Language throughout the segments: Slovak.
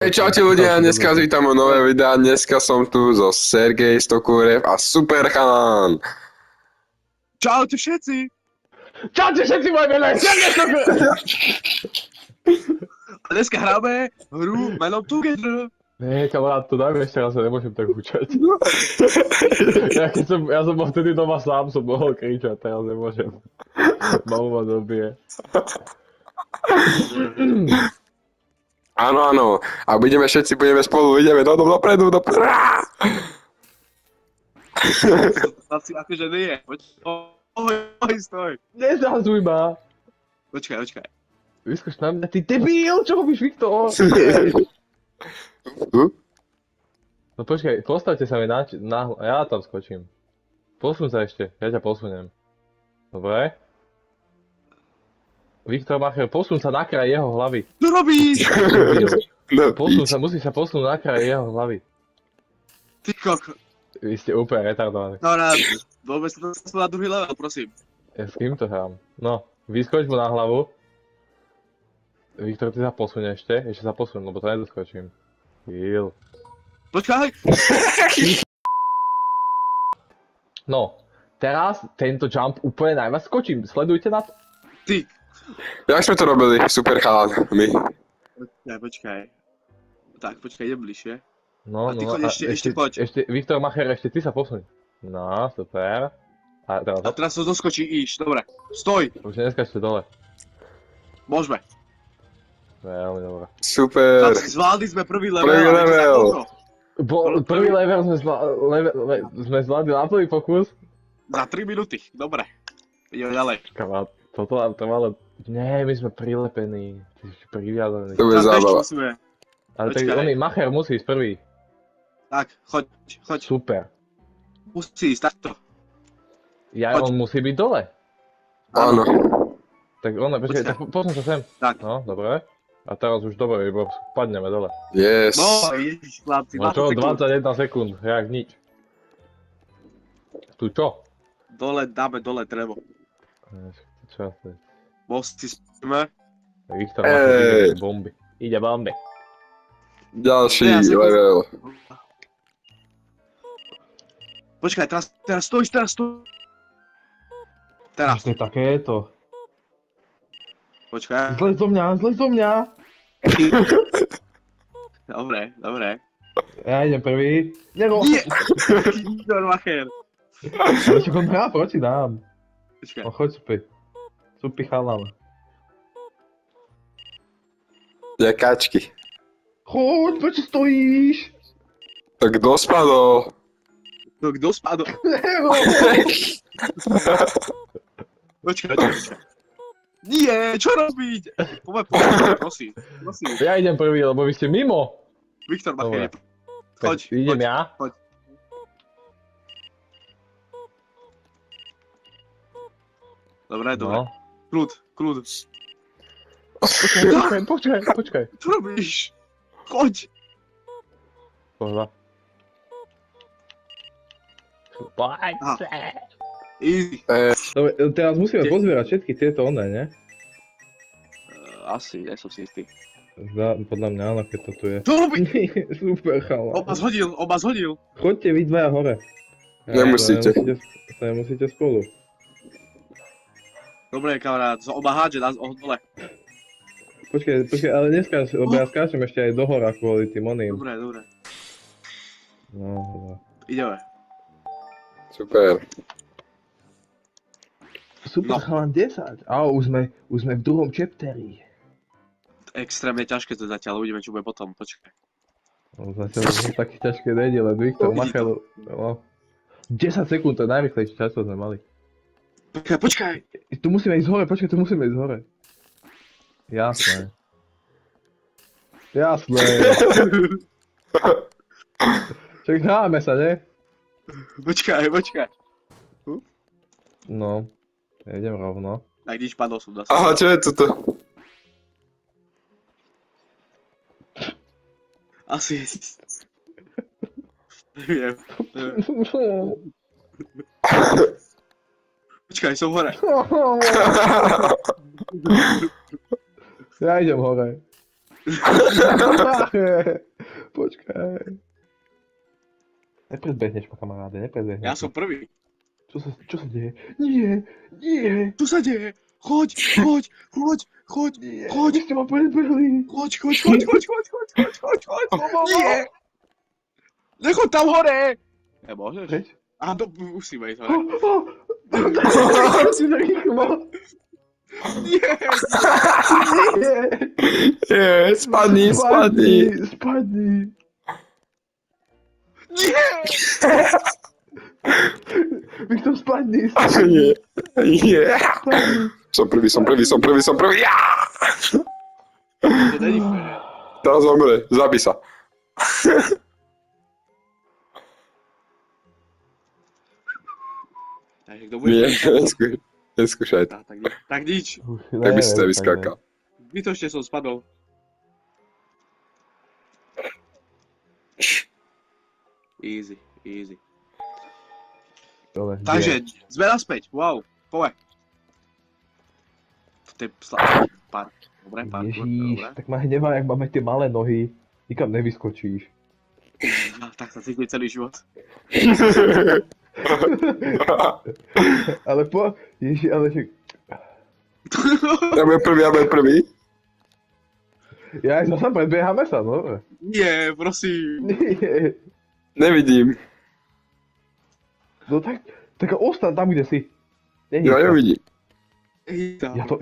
Čaute ľudia, dneska vás vítam o nové videá, dneska som tu so Sergej Stokúrev a Super Chalan. Čaute všetci! Čaute všetci, moje meno je Sergej Stokúrev! A dneska hráme hru menom Together. Nie, kamarát, to dajme ešte raz, ja nemôžem tak hučať. Ja som bol vtedy doma sám, som mohol kričať, teraz nemôžem. Mamu ma dobije. Áno, a všetci budeme spolu, ideme dopredu. Asi akože nie, Oj, stoj. Nezrazuj ma. Počkaj. Vyskoč na mňa, ty debil, čo robíš, Viktor? No počkaj, postavte sa mi ja tam skočím. Posun sa ešte, ja ťa posuniem. Dobre? Viktor Macher, posun sa na kraj jeho hlavy. Čo robíš? Musíš sa posunúť na kraj jeho hlavy. Ty koko. Vy ste úplne retardovaní. No rád, dobre sa to na druhý level, prosím. Ja s kým to hrám? No, vyskoč mu na hlavu. Viktor, ty sa posuň ešte sa posuň, lebo to nedoskočím. Kill. Počkaj! No, teraz tento jump úplne najviac skočím, sledujte na to. Ty! Jak sme to robili, Super Chalan, my? Počkaj. Tak, počkaj, idem bližšie. No, a ty choď ešte poď. Viktor Macher, ešte ty sa posuň. No, super. A teraz to doskočíš, dobre. Stoj! Už neskačte dole. Môžeme. Veľmi dobré. Super. Zvládli sme prvý level. Prvý level sme zvládli na prvý pokus. Za 3 minúty, dobre. Ideme ďalej. Kamarát, toto nám trvalo... Nie, my sme prilepení. Ty si priviazaný. To bude zábava. Ale tak oný Macher musí ísť prvý. Tak, choď. Super. Musí ísť takto. On musí byť dole. Áno. Tak počkaj, tak poďme sa sem. Tak. No, dobre. A teraz už dobre, iba padneme dole. Yes. No, ježiš, chlapci, no čo, 21 sekúnd, jak nič. Tu čo? Dáme dole drevo. Čo to je? Mosti spíme. Viktor má bomby. Ide bomby. Ďalší level. Počkaj, teraz stojíš. Teraz. To je takéto. Počkaj. Zleď zo mňa! Dobre. Ja idem prvý. Nie! Viktor Macher. Ale čo on hrá proti nám. Počkaj. No choď Supi chalan. Ďakáčky. Choď, prečo stojíš? Tak kto spadol? No kto spadol? Počkaj. Nie, čo robiť? Poď, prosím. Ja idem prvý, lebo vy ste mimo. Viktor Macher, choď. Idem ja? Choď. Dobre. No. Kľud. Počkaj. Čo robíš? Choď. Poďme. Poďte. Easy. Dobre, teraz musíme pozbierať všetky tieto ne? Asi, ja som si istý. Podľa mňa áno, keď to tu je. Čo robíš? Super chalan. Oba zhodil. Choďte vy dvaja hore. Nemusíte. Nemusíte spolu. Dobre, kamarát, oba hádže nás dole. Počkaj, ale neskáč, lebo ja skáčem ešte aj do hora kvôli tým oným. Dobre. No. Ideme. Super. Super chalan 10. Už sme v druhom chapteri. Extrémne ťažké to zatiaľ, uvidíme čo bude potom, počkaj. No, zatiaľ to také ťažké nejde, len Viktor Macher... No. 10 sekúnd, to je najrýchlejší čas, čo sme mali. Počkaj! Tu musíme ísť hore, Jasné. Čak hráme sa, ne? Počkaj. No, ja idem rovno. Tak nič, padol som zase. Aha, čo je toto? Asi. Neviem. Počkaj, som hore. Ja idem hore. Počkaj. Nepredbehneš ma, kamaráde, nepredbehneš. Ja som prvý. Čo sa deje? Nie! Tu sa deje? Choď! Nie, vy ste ma predbehli! Choď! Nie! Nechoď tam hore! Nemôžeš? Preč? Musíme ísť hore. Si rýchlo! Nie! Nie! Spadni. Spadni! Nie! Viktor, spadni! Nie. Som prvý. Ja! To není fér. Teraz zomre, zabij sa. Takže kto bude? Nie, neskúšaj to. Tak nič. Tak by si to vyskakal. Vytočne som spadol. Easy. Takže, sme naspäť, wow, pove. To je slabý park. Dobre, parkour, Ježíš, dobre. tak ma hnevá, jak máme tie malé nohy. Nikam nevyskočíš. Tak sa cítim celý život. Ale Ježiš, ale že... Ja budem prvý. Ja aj zase predbiehame sa, no. Nie, prosím. Nie. Nevidím. No tak ostan tam, kde si. Ja nevidím. Ja to...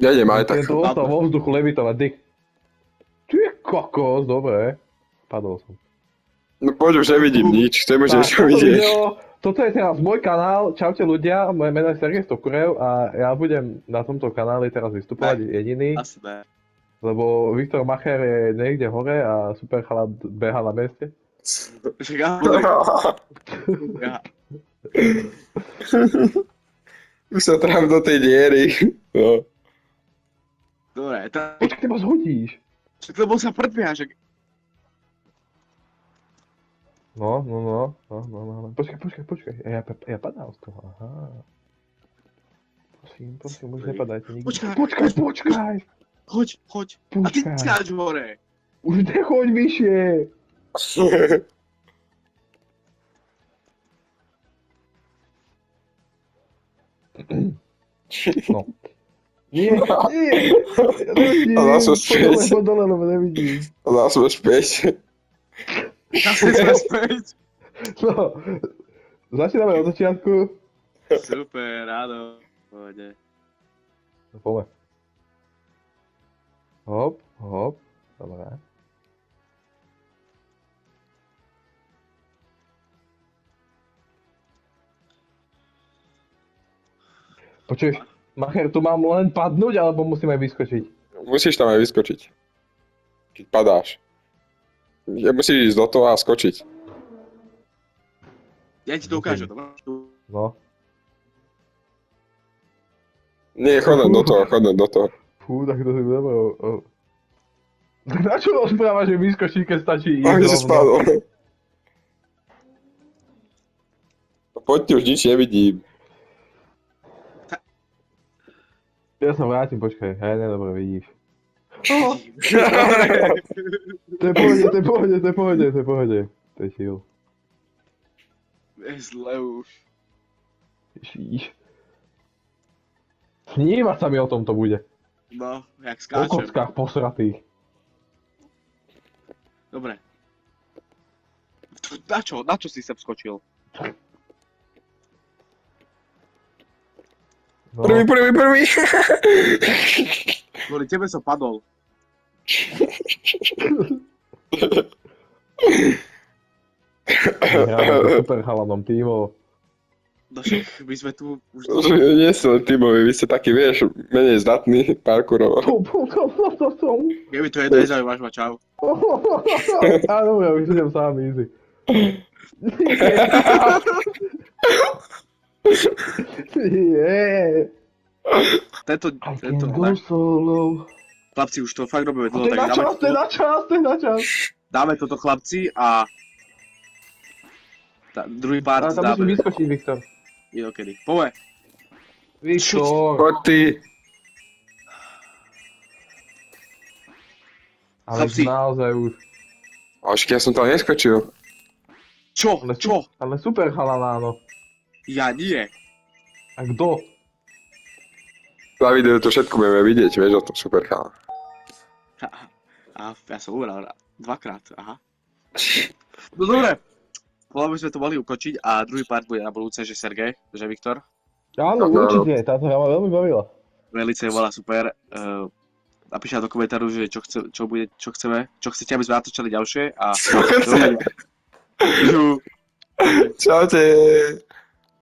Ja idem aj tak. Ja to ostal vo vzduchu levitovať, Dick. Ty je kokos, dobre. Padol som. No poď, už nevidím nič, chcem už niečo vidieť. Toto je teraz môj kanál, čaute ľudia, moje meno je Sergej Stokurev a ja budem na tomto kanáli teraz vystupovať jediný. Asi ne. Lebo Viktor Macher je niekde hore a super chalán beha na mieste. Však ja. Už sa trám do tej diery. No. Dobre, Počkaj, ty ma zhodíš. však lebo sa predbieha, že... No. Počkaj. Ja padám z toho, aha. Prosím, už nepadajte nikdy. Počkaj. Choď. A ty skáč hore. Už nechoď vyššie. No. Nie. A zase späť. Poď dole, lebo nevidím. A zase späť. Zase sme späť. No. Začíname od začiatku. Super, áno. Pôjde. No, poďme. Hop. Dobre. Počuješ, Macher, tu mám len padnúť, alebo musím aj vyskočiť? Musíš tam aj vyskočiť. Keď padáš. Musíš ísť do toho a skočiť. Ja ti to ukážem, dobre? No. Nie, chodem do toho. Fú, tak to si dobre. Tak na čo rozpráva, že vyskočí, keď stačí ísť? A kde si rovno? spadol? Poďte, už nič nevidím. Ja sa vrátim, počkaj, hej, nedobre vidíš. To je pohode. To je chill. Je zle už. Ježíš. Snívať sa mi o tom to bude. No, jak O skáčem. kockách posratých. Dobre. Na čo si sem skočil? No. Prvý. Kvôli tebe som padol. Hráme super chalanom tímov. No však my sme tu už... Nie ste len tímovi, vy ste takí, vieš, menej zdatní parkourovo. Je mi to jedno nezaujímaš ma, čau. Á, dobre, už idem sám, easy. Yeah. Tento, I can go solo. chlapci, už to fakt robíme To toto, je tak na čas. dáme toto chlapci a druhý pár Ale tam musím dáme vyskočiť, Viktor. inokedy. Pove. Viktor. Poď ty. Ale Chlapci. naozaj už. Ažky, ja som tam neskočil. Čo? Ale, Čo? ale super chalan, áno. Ja nie. A kto? Na videu to všetko budeme vidieť, vieš o tom, super chala. Aha, ja som umral dvakrát, aha. No dobre. Podľa by sme to mohli ukončiť a druhý part bude na budúce, že Sergej, že Viktor. Áno, Áno. určite, táto hra ma veľmi bavila. Velice bola super. Napíšte do komentáru, že čo chceme, čo chcete, aby sme natočili ďalšie a Čaute.